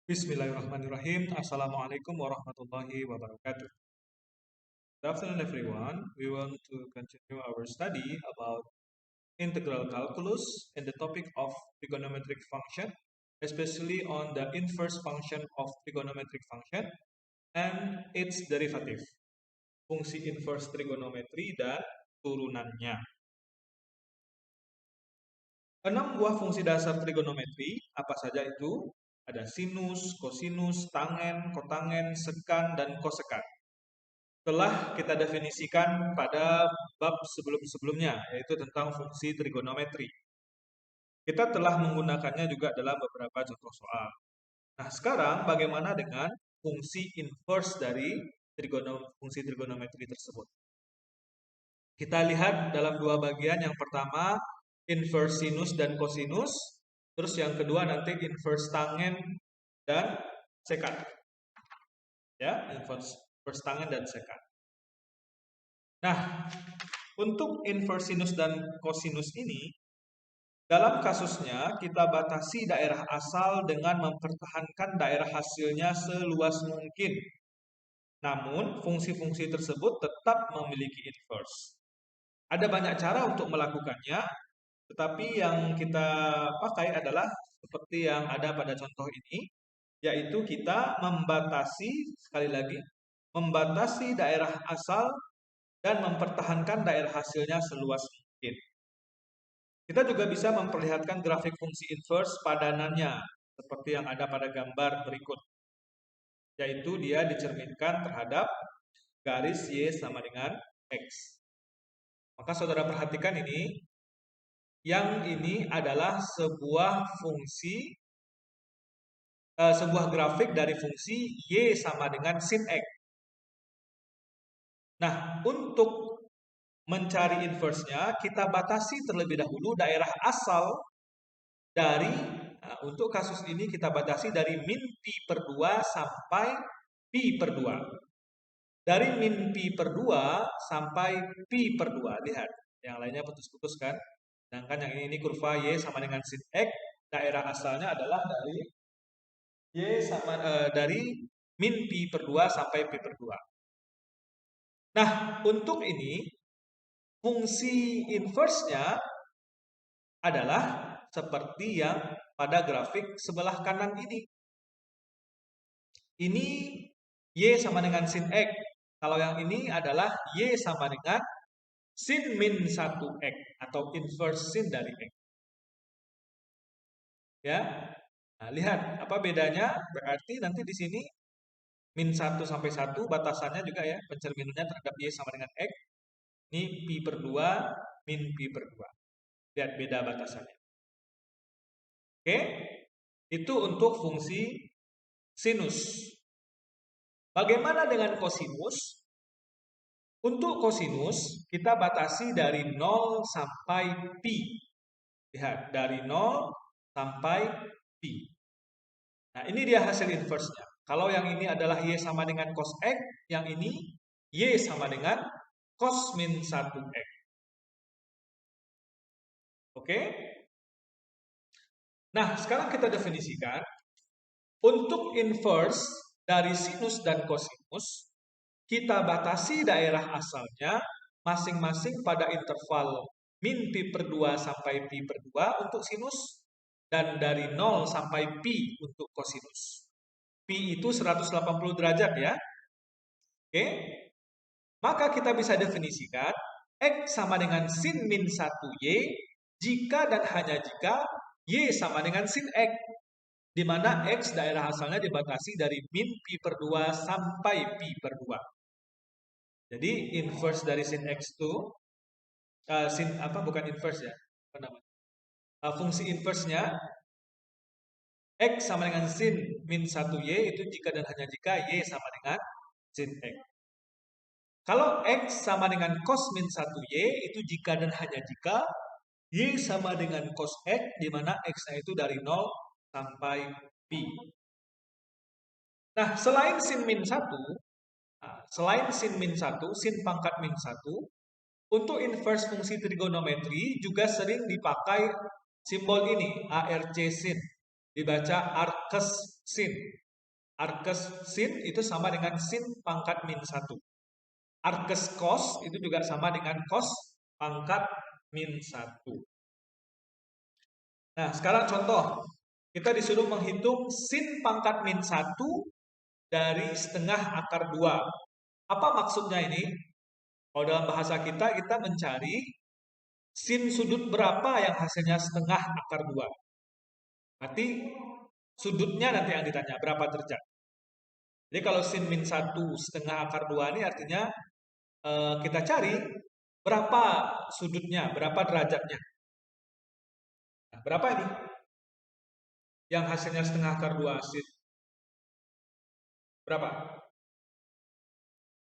Bismillahirrahmanirrahim. Assalamualaikum warahmatullahi wabarakatuh. Good afternoon, everyone. We want to continue our study about integral calculus and the topic of trigonometric function, especially on the inverse function of trigonometric function and its derivative, fungsi inverse trigonometri dan turunannya. 6 buah fungsi dasar trigonometri, apa saja itu? Ada sinus, kosinus, tangen, kotangen, sekan, dan kosekan. Telah kita definisikan pada bab sebelum-sebelumnya, yaitu tentang fungsi trigonometri. Kita telah menggunakannya juga dalam beberapa contoh soal. Nah, sekarang bagaimana dengan fungsi inverse dari fungsi trigonometri tersebut? Kita lihat dalam dua bagian. Yang pertama, inverse sinus dan kosinus. Terus yang kedua nanti inverse tangen dan sekan. Ya, inverse tangen dan sekan. Nah, untuk inverse sinus dan kosinus ini, dalam kasusnya kita batasi daerah asal dengan mempertahankan daerah hasilnya seluas mungkin. Namun, fungsi-fungsi tersebut tetap memiliki inverse. Ada banyak cara untuk melakukannya, tetapi yang kita pakai adalah seperti yang ada pada contoh ini, yaitu kita membatasi, sekali lagi, membatasi daerah asal dan mempertahankan daerah hasilnya seluas mungkin. Kita juga bisa memperlihatkan grafik fungsi inverse padanannya, seperti yang ada pada gambar berikut. Yaitu dia dicerminkan terhadap garis Y sama dengan X. Maka saudara perhatikan ini, yang ini adalah sebuah fungsi, sebuah grafik dari fungsi Y sama dengan sin X. Nah, untuk mencari inverse-nya, kita batasi terlebih dahulu daerah asal dari, untuk kasus ini kita batasi dari min pi per 2 sampai pi per 2. Dari min pi per 2 sampai pi per 2. Lihat, yang lainnya putus-putus kan? Sedangkan yang ini kurva Y sama dengan sin X, daerah asalnya adalah dari Y sama dari min pi per 2 sampai pi per 2. Nah, untuk ini fungsi inverse-nya adalah seperti yang pada grafik sebelah kanan ini. Ini Y sama dengan sin X. Kalau yang ini adalah Y sama dengan sin min 1X atau inverse sin dari X. Ya. Nah, lihat apa bedanya? Berarti nanti di sini min 1 sampai 1 batasannya juga ya, pencerminannya terhadap Y sama dengan X. Ini pi per 2 min pi per 2. Lihat beda batasannya. Oke? Itu untuk fungsi sinus. Bagaimana dengan kosinus? Untuk kosinus, kita batasi dari 0 sampai pi. Lihat, dari 0 sampai pi. Nah, ini dia hasil inverse-nya. Kalau yang ini adalah Y sama dengan cos X, yang ini Y sama dengan cos min 1X. Oke? Nah, sekarang kita definisikan. Untuk inverse dari sinus dan kosinus, kita batasi daerah asalnya masing-masing pada interval min pi per 2 sampai pi per 2 untuk sinus dan dari 0 sampai pi untuk kosinus. Pi itu 180 derajat ya. Oke. Maka kita bisa definisikan X sama dengan sin min 1Y jika dan hanya jika Y sama dengan sin X, di mana X daerah asalnya dibatasi dari min pi per 2 sampai pi per 2. Jadi inverse dari sin X itu, sin apa, bukan inverse ya, apa namanya? Fungsi inverse-nya X sama dengan sin min 1Y itu jika dan hanya jika Y sama dengan sin X. Kalau X sama dengan cos min 1Y itu jika dan hanya jika Y sama dengan cos X, di mana X-nya itu dari 0 sampai pi. Nah, selain sin min 1, sin pangkat min 1, untuk inverse fungsi trigonometri juga sering dipakai simbol ini, ARC sin. dibaca arkes sin. Arkes sin itu sama dengan sin pangkat min 1. Arkes cos itu juga sama dengan cos pangkat min 1. Nah, sekarang contoh. Kita disuruh menghitung sin pangkat min 1 dari setengah akar 2. Apa maksudnya ini? Kalau dalam bahasa kita mencari sin sudut berapa yang hasilnya setengah akar 2. Berarti sudutnya nanti yang ditanya, berapa derajat. Jadi kalau sin min 1 setengah akar 2 ini artinya kita cari berapa sudutnya, berapa derajatnya. Nah, berapa ini? Yang hasilnya setengah akar 2 sin. Berapa?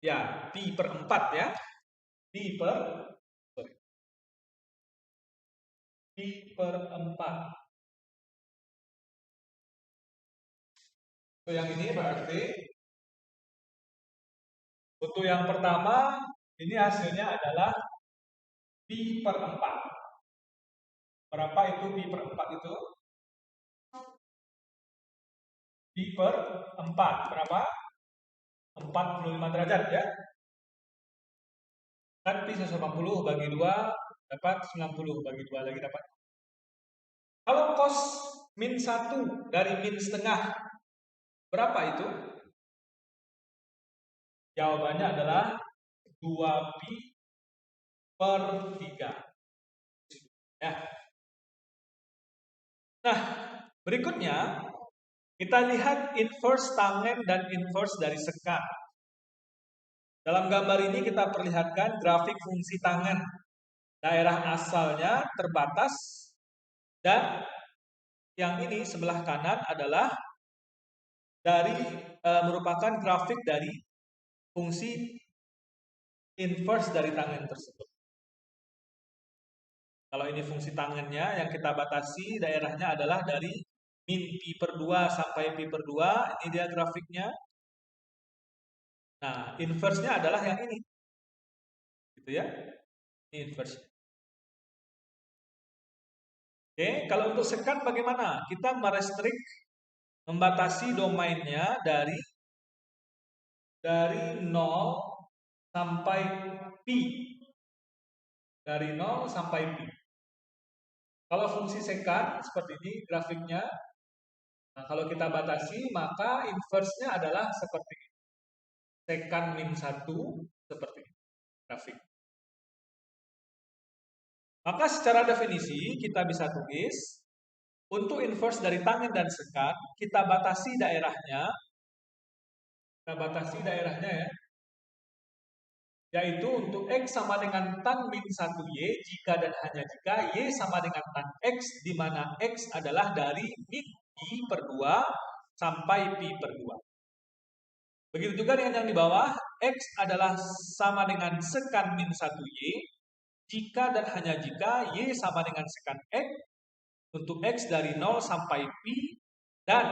Ya, pi per 4 ya. Pi per 4. Untuk yang ini berarti untuk yang pertama ini hasilnya adalah pi per 4. Berapa itu pi per 4 itu? Pi per 4. Berapa? 45 derajat ya. Kan pi 180 bagi 2 dapat 90. Bagi 2 lagi dapat. Kalau cos min 1 dari min setengah, berapa itu? Jawabannya adalah 2pi per 3. Ya. Nah, berikutnya kita lihat inverse tangen dan inverse dari sekat. Dalam gambar ini kita perlihatkan grafik fungsi tangen. Daerah asalnya terbatas dan yang ini sebelah kanan adalah merupakan grafik dari fungsi inverse dari tangen tersebut. Kalau ini fungsi tangennya yang kita batasi daerahnya adalah dari min pi per 2 sampai pi per 2, ini dia grafiknya. Nah, inverse-nya adalah yang ini. Gitu ya. Ini inverse. Oke, kalau untuk sekat bagaimana? Kita membatasi domainnya dari 0 sampai pi. Dari 0 sampai pi. Kalau fungsi sekat seperti ini grafiknya. Nah, kalau kita batasi maka inverse-nya adalah seperti ini. Sekan min 1 seperti ini grafik. Maka secara definisi kita bisa tulis untuk inverse dari tangen dan sekat kita batasi daerahnya. Kita batasi daerahnya ya. Yaitu untuk X sama dengan tan min 1Y jika dan hanya jika Y sama dengan tan X di mana X adalah dari min pi per 2 sampai pi per 2. Begitu juga dengan yang di bawah, X adalah sama dengan sekan min 1Y jika dan hanya jika Y sama dengan sekan X untuk X dari 0 sampai pi dan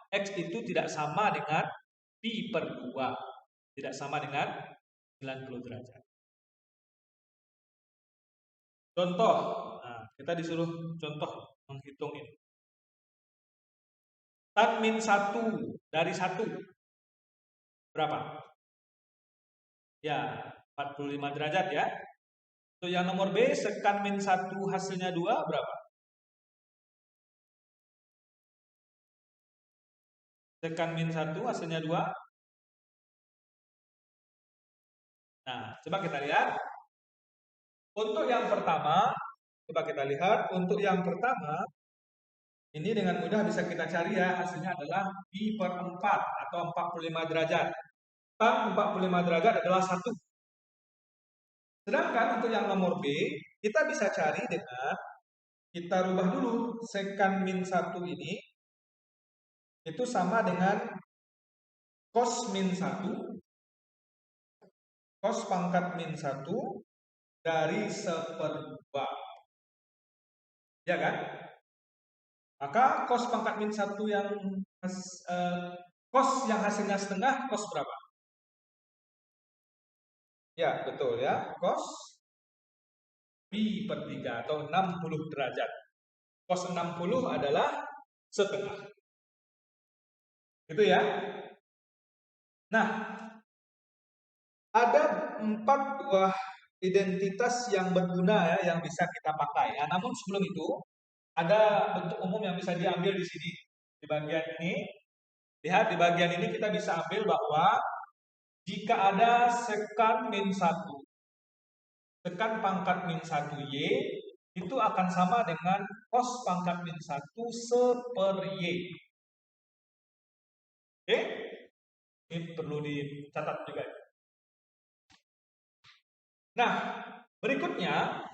X itu tidak sama dengan pi per 2. Tidak sama dengan 90 derajat. Contoh, nah, kita disuruh contoh menghitung ini. Tan min 1 dari 1 berapa? Ya, 45 derajat ya. Untuk yang nomor B, sekan min 1 hasilnya 2 berapa? Sekan min 1 hasilnya 2. Nah, coba kita lihat. Untuk yang pertama, coba kita lihat. Untuk yang pertama, ini dengan mudah bisa kita cari ya. Hasilnya adalah pi per 4 atau 45 derajat. Tan 45 derajat adalah 1. Sedangkan untuk yang nomor B, kita bisa cari dengan kita rubah dulu sekan min 1 ini. Itu sama dengan cos min 1. Cos pangkat min 1 dari 1/2. Ya kan? Maka cos pangkat min 1 yang cos yang hasilnya setengah, cos berapa? Ya, betul ya. Cos pi per 3 atau 60 derajat. Cos 60 adalah setengah. Itu ya. Nah, ada 4 buah identitas yang berguna ya yang bisa kita pakai. Ya, namun sebelum itu ada bentuk umum yang bisa diambil di sini. Di bagian ini, lihat di bagian ini kita bisa ambil bahwa jika ada sekan min 1, sekan pangkat min 1Y, itu akan sama dengan cos pangkat min 1 seper Y. Oke? Ini perlu dicatat juga. Nah, berikutnya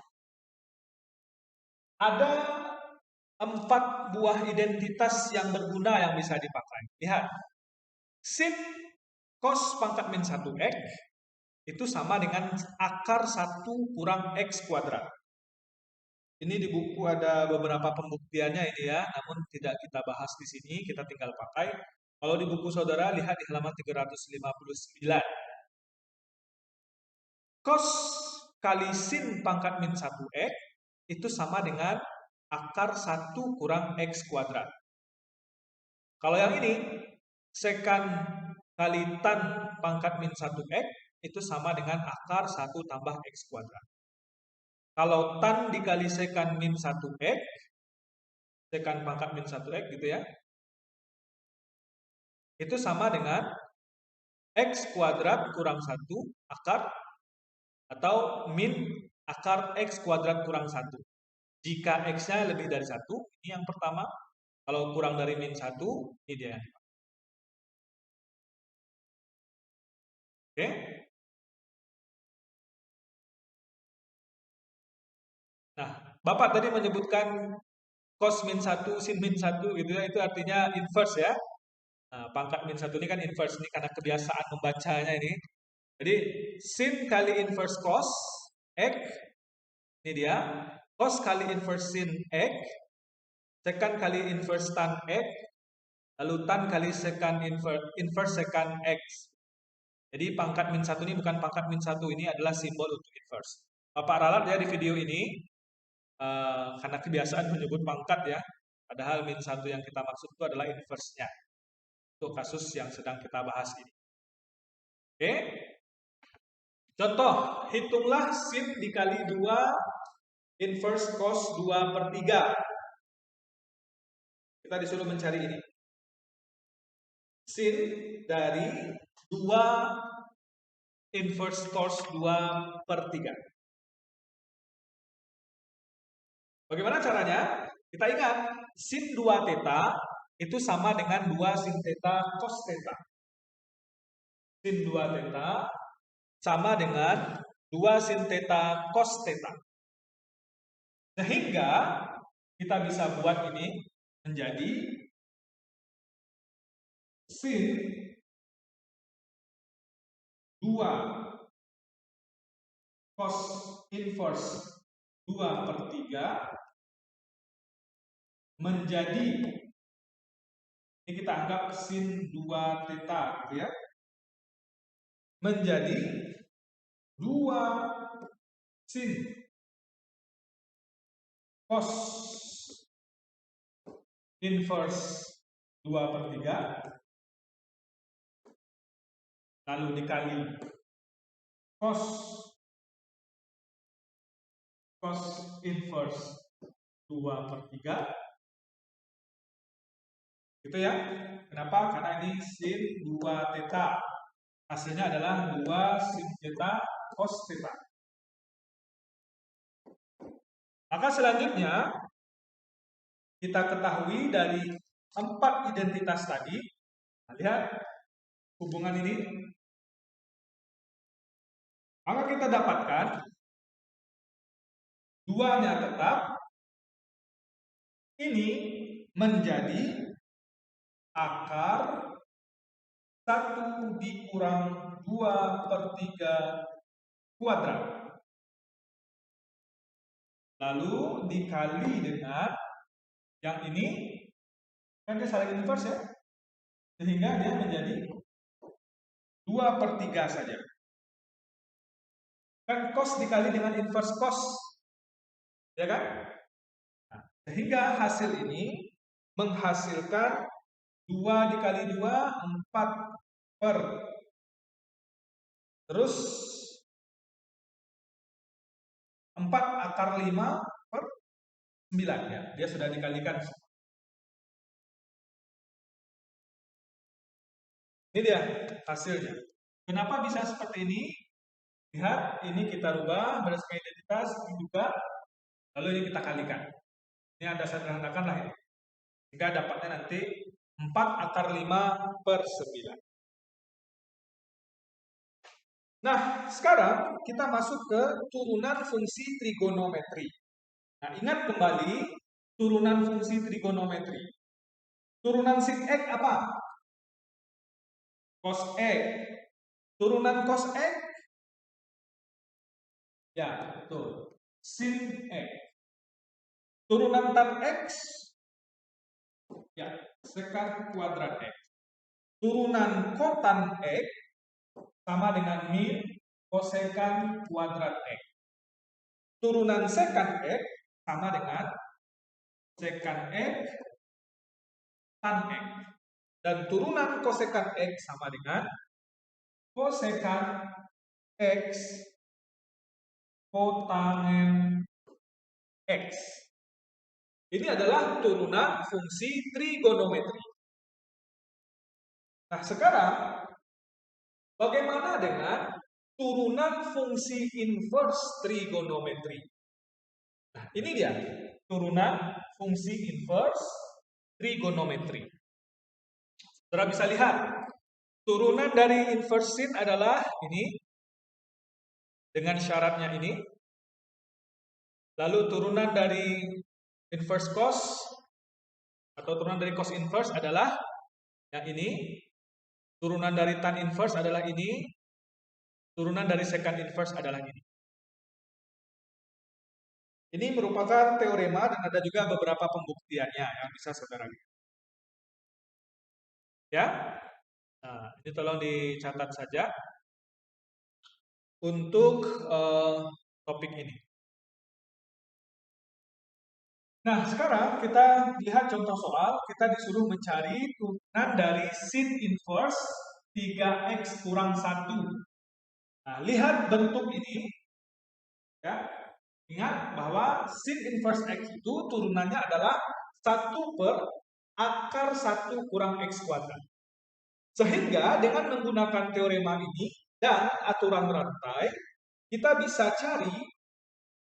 ada 4 buah identitas yang berguna yang bisa dipakai. Lihat, sin cos pangkat min 1x itu sama dengan akar 1 kurang x kuadrat. Ini di buku ada beberapa pembuktiannya ini ya, namun tidak kita bahas di sini, kita tinggal pakai. Kalau di buku saudara, lihat di halaman 359. Cos kali sin pangkat min 1x itu sama dengan akar 1 kurang x kuadrat. Kalau yang ini, sekan kali tan pangkat min 1x itu sama dengan akar 1 tambah x kuadrat. Kalau tan dikali sekan min 1x, sekan pangkat min 1x gitu ya, itu sama dengan x kuadrat kurang 1 akar atau min akar x kuadrat kurang 1. Jika x-nya lebih dari 1, ini yang pertama. Kalau kurang dari min 1, ini dia. Oke? Nah, Bapak tadi menyebutkan cos min 1, sin min 1 gitu ya, itu artinya inverse ya. Nah, pangkat min 1 ini kan inverse, ini karena kebiasaan membacanya ini. Jadi, sin kali inverse cos, x, ini dia. Cos kali inverse sin x, sekan kali inverse tan x, lalu tan kali sekan inverse sekan x. Jadi pangkat min 1 ini bukan pangkat min 1, ini adalah simbol untuk inverse. Bapak ralat ya di video ini, karena kebiasaan menyebut pangkat ya. Padahal min 1 yang kita maksud itu adalah inverse-nya. Untuk kasus yang sedang kita bahas ini. Oke. Contoh, hitunglah sin dikali 2 inverse cos 2/3. Kita disuruh mencari ini. Sin dari 2 inverse cos 2/3. Bagaimana caranya? Kita ingat, sin 2 theta itu sama dengan 2 sin theta cos theta. Sin 2 theta sama dengan 2 sin theta cos theta. Sehingga kita bisa buat ini menjadi sin 2 cos inverse 2/3 menjadi, ini kita anggap sin 2 theta gitu ya, menjadi 2 sin cos inverse 2/3 lalu dikali cos inverse 2/3 gitu ya. Kenapa? Karena ini sin 2 theta. Hasilnya adalah 2 sin theta cos theta. Maka selanjutnya kita ketahui dari 4 identitas tadi. Nah, lihat hubungan ini. Maka kita dapatkan duanya tetap ini menjadi akar 1 dikurang 2/3 kuadrat. Lalu dikali dengan yang ini, kan dia saling inverse ya. Sehingga dia menjadi 2/3 saja. Kan cos dikali dengan inverse cos. Ya kan? Nah, sehingga hasil ini menghasilkan 2 dikali 2, 4 per. Terus 4 akar 5 per 9 ya. Dia sudah dikalikan. Ini dia hasilnya. Kenapa bisa seperti ini? Lihat, ini kita rubah berdasarkan identitas, ini juga. Lalu ini kita kalikan. Ini Anda sederhanakan lah ini. Sehingga dapatnya nanti 4 akar 5 per 9. Nah, sekarang kita masuk ke turunan fungsi trigonometri. Nah, ingat kembali turunan fungsi trigonometri. Turunan sin X apa? Cos X. Turunan cos X? Ya, betul. Sin X. Turunan tan X? Ya, sekant kuadrat X. Turunan kotan X sama dengan min kosekan kuadrat X. Turunan sekant X sama dengan sekant X tan X. Dan turunan kosekan X sama dengan kosekan X kotangen X. Ini adalah turunan fungsi trigonometri. Nah, sekarang bagaimana dengan turunan fungsi inverse trigonometri? Nah, ini dia turunan fungsi inverse trigonometri. Saudara bisa lihat, turunan dari inverse sin adalah ini dengan syaratnya ini. Lalu turunan dari inverse cos atau turunan dari cos inverse adalah yang ini. Turunan dari tan inverse adalah ini. Turunan dari secant inverse adalah ini. Ini merupakan teorema dan ada juga beberapa pembuktiannya yang bisa saudara lihat. Ya, nah, ini tolong dicatat saja untuk topik ini. Nah, sekarang kita lihat contoh soal. Kita disuruh mencari turunan dari sin inverse 3x kurang 1. Nah, lihat bentuk ini. Ya, ingat bahwa sin inverse x itu turunannya adalah 1 per akar 1 kurang x kuadrat. Sehingga dengan menggunakan teorema ini dan aturan rantai, kita bisa cari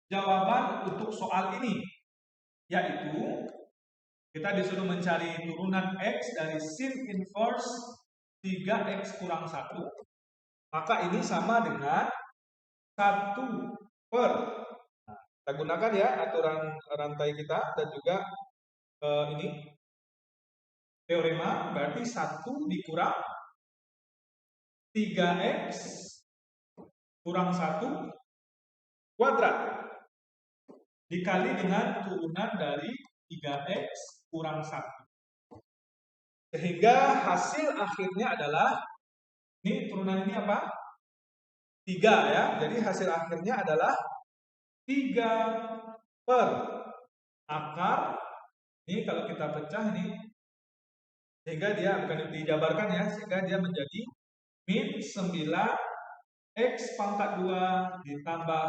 jawaban untuk soal ini. Yaitu, kita disuruh mencari turunan x dari sin inverse 3x kurang 1. Maka ini sama dengan 1 per. Nah, kita gunakan ya aturan rantai kita dan juga ini teorema, berarti 1 dikurang 3x kurang 1 kuadrat dikali dengan turunan dari 3x kurang 1. Sehingga hasil akhirnya adalah, ini turunan ini apa? 3 ya. Jadi hasil akhirnya adalah 3 per akar, ini kalau kita pecah ini, sehingga dia bukan dijabarkan ya, sehingga dia menjadi min 9x pangkat 2 ditambah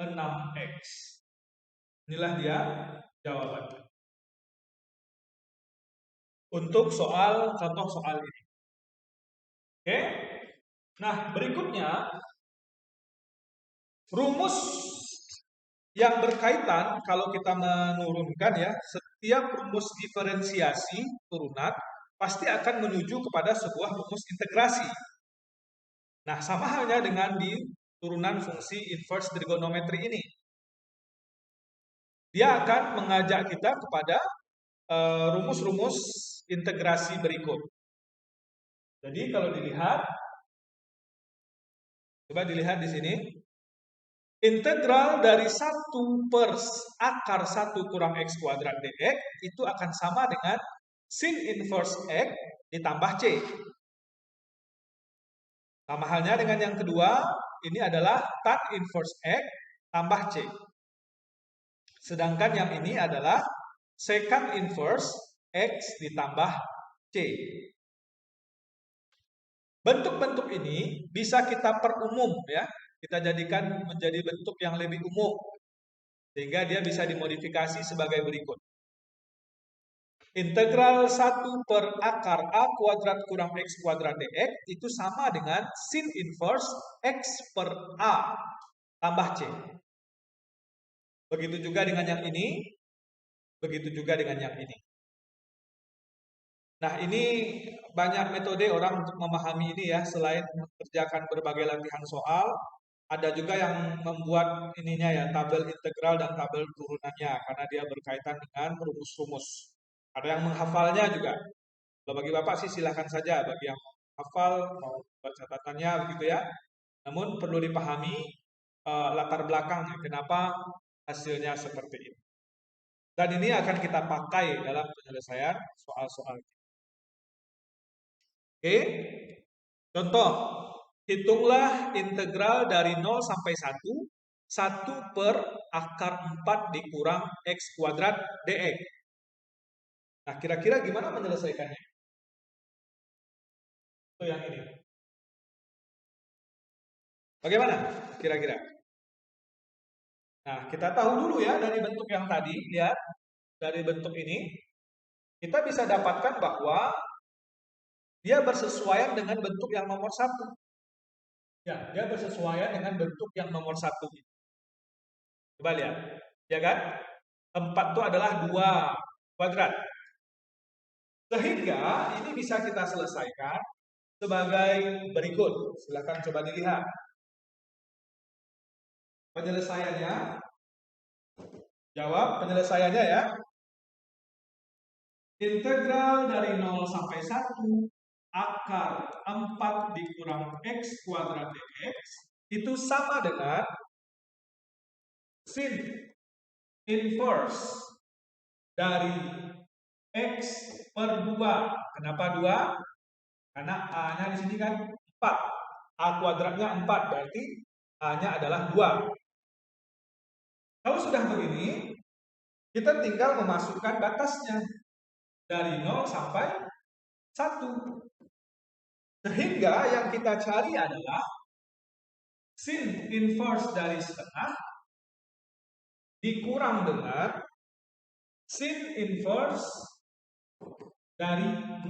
6x. Inilah dia jawabannya. Untuk contoh soal ini. Oke. Nah, berikutnya rumus yang berkaitan kalau kita menurunkan ya, setiap rumus diferensiasi turunan pasti akan menuju kepada sebuah rumus integrasi. Nah, sama halnya dengan di turunan fungsi inverse trigonometri ini. Dia akan mengajak kita kepada rumus-rumus integrasi berikut. Jadi kalau dilihat, coba dilihat di sini, integral dari 1 per akar 1 kurang x kuadrat dx itu akan sama dengan sin inverse x ditambah c. Sama halnya dengan yang kedua, ini adalah tan inverse x tambah c. Sedangkan yang ini adalah secant inverse X ditambah C. Bentuk-bentuk ini bisa kita perumum ya. Kita jadikan menjadi bentuk yang lebih umum. Sehingga dia bisa dimodifikasi sebagai berikut. Integral 1 per akar A kuadrat kurang X kuadrat dx itu sama dengan sin inverse X per A tambah C. Begitu juga dengan yang ini. Begitu juga dengan yang ini. Nah, ini banyak metode orang untuk memahami ini ya. Selain mengerjakan berbagai latihan soal, ada juga yang membuat ininya ya, tabel integral dan tabel turunannya karena dia berkaitan dengan rumus-rumus. Ada yang menghafalnya juga. Kalau bagi Bapak sih silahkan saja, bagi yang hafal mau buat catatannya begitu ya. Namun perlu dipahami latar belakangnya, kenapa hasilnya seperti ini. Dan ini akan kita pakai dalam penyelesaian soal-soal. Oke, contoh, hitunglah integral dari 0 sampai 1 per akar 4 dikurang X kuadrat dx. Nah, kira-kira gimana menyelesaikannya? Itu yang ini. Bagaimana kira-kira? Nah, kita tahu dulu ya dari bentuk yang tadi, lihat. Dari bentuk ini, kita bisa dapatkan bahwa dia bersesuaian dengan bentuk yang nomor 1. Ya, dia bersesuaian dengan bentuk yang nomor 1. Coba lihat. Ya kan? 4 itu adalah 2 kuadrat. Sehingga ini bisa kita selesaikan sebagai berikut. Silakan coba dilihat. Penyelesaiannya. Jawab penyelesaiannya ya. Integral dari 0 sampai 1 akar 4 dikurang X kuadrat dx itu sama dengan sin inverse dari X per 2. Kenapa 2? Karena A-nya di sini kan 4. A kuadratnya 4, berarti A-nya adalah 2. Kalau sudah begini, kita tinggal memasukkan batasnya dari 0 sampai 1. Sehingga yang kita cari adalah sin inverse dari setengah dikurang dengan sin inverse dari 0.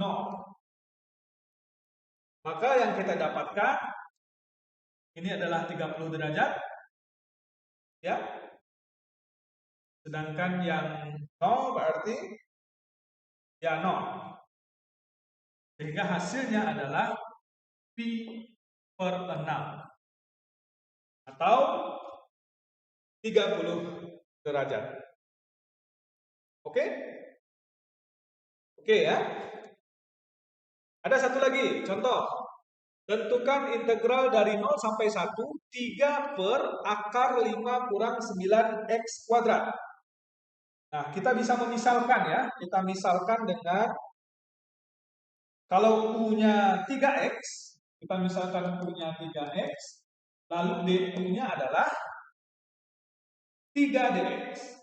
Maka yang kita dapatkan ini adalah 30 derajat. Ya. Sedangkan yang 0 berarti ya 0. Sehingga hasilnya adalah pi per 6. Atau 30 derajat. Oke? Oke ya. Ada satu lagi, contoh. Tentukan integral dari 0 sampai 1, 3 per akar 5 kurang 9x kuadrat. Nah, kita bisa memisalkan ya. Kita misalkan dengan, kalau U-nya 3x, kita misalkan U-nya 3x, lalu du-nya adalah 3 dx.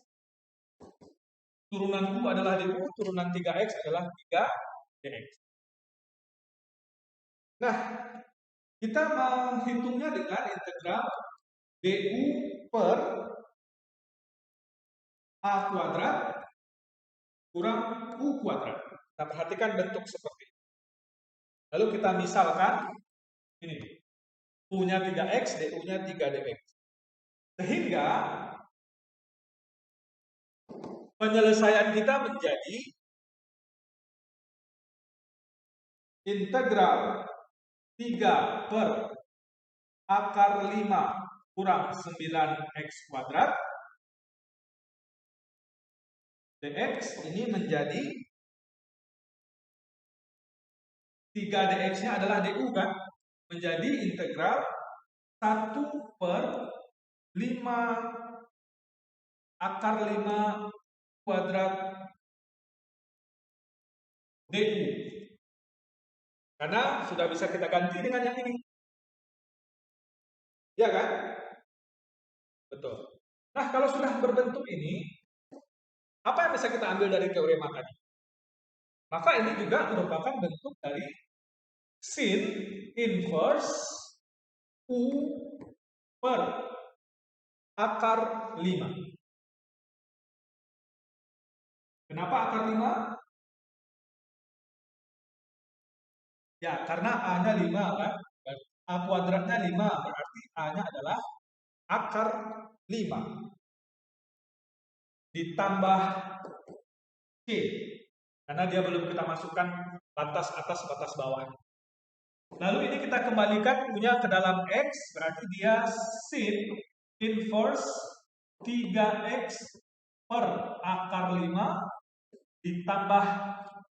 Turunan U adalah du, turunan 3x adalah 3 dx. Nah, kita menghitungnya dengan integral du per A kuadrat kurang U kuadrat. Kita perhatikan bentuk seperti ini. Lalu kita misalkan ini. U-nya 3x, du-nya 3 dx. Sehingga penyelesaian kita menjadi integral 3 per akar 5 kurang 9x kuadrat dx ini menjadi 3 dx-nya adalah du kan? Menjadi integral 1 per 5 akar 5 kuadrat du. Karena sudah bisa kita ganti dengan yang ini. Ya kan? Betul. Nah, kalau sudah berbentuk ini, apa yang bisa kita ambil dari teorema tadi? Maka ini juga merupakan bentuk dari sin inverse U per akar 5. Kenapa akar 5? Ya, karena A-nya 5 kan. A kuadratnya 5, berarti A-nya adalah akar 5 ditambah C. Karena dia belum kita masukkan batas atas, batas bawah. Lalu ini kita kembalikan punya ke dalam X, berarti dia sin inverse 3X per akar 5 ditambah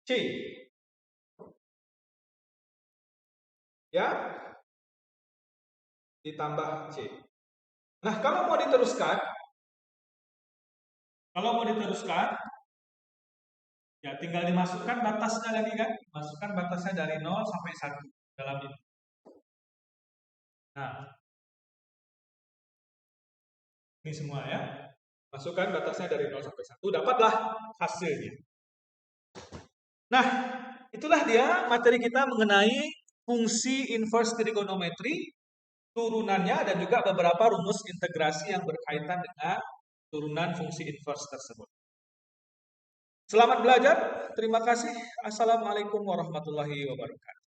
C. Ya, ditambah C. Nah, kalau mau diteruskan, ya tinggal dimasukkan batasnya lagi kan. Masukkan batasnya dari 0 sampai 1 dalam ini. Nah, ini semua ya. Masukkan batasnya dari 0 sampai 1, dapatlah hasilnya. Nah, itulah dia materi kita mengenai fungsi inverse trigonometri, turunannya, dan juga beberapa rumus integrasi yang berkaitan dengan turunan fungsi inverse tersebut. Selamat belajar, terima kasih. Assalamualaikum warahmatullahi wabarakatuh.